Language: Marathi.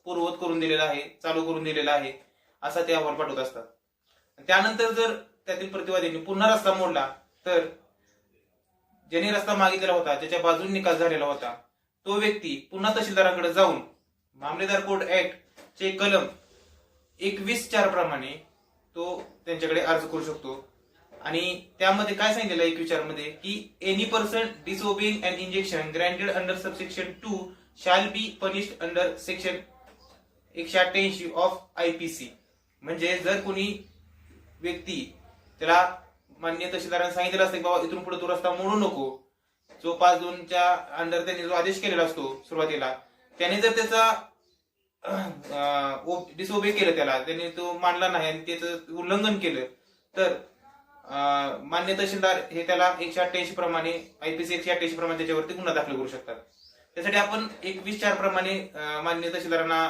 पूर्ववत करून दिलेला आहे, चालू करून दिलेला आहे, असा ते अहवाल पाठवत असतात. त्यानंतर जर त्यातील प्रतिवाद्यांनी पुन्हा रस्ता मोडला तर ज्याने रस्ता मागितलेला होता, ज्याच्या बाजूने निकाल झालेला होता, तो व्यक्ती पुन्हा तहसीलदाराकडे जाऊन मामलेदार कोड ऍक्ट चे कलम 21(4) प्रमाणे तो त्यांच्याकडे अर्ज करू शकतो. आणि त्यामध्ये काय सांगितलेलं आहे 21(4) मध्ये की any person disobeying an injunction granted under subsection 2 shall be punished under section 188 of IPC. म्हणजे जर कोणी व्यक्ती त्याला मान्य तहसीलदारांनी सांगितलेलं असतं की बाबा इथून पुढे तो रस्ता मोडू नको, जो 5(2)च्या अंडर त्यांनी जो आदेश केलेला असतो सुरुवातीला, त्याने जर त्याचा डिसओबे केलं, त्यांनी तो मानला नाही आणि त्याचं उल्लंघन केलं, तर मान्य तहसीलदार हे त्याला 188 प्रमाणे IPC 188 प्रमाणे त्याच्यावरती गुन्हा दाखल करू शकतात. त्यासाठी आपण 21(4) प्रमाणे मान्य तहसीलदारांना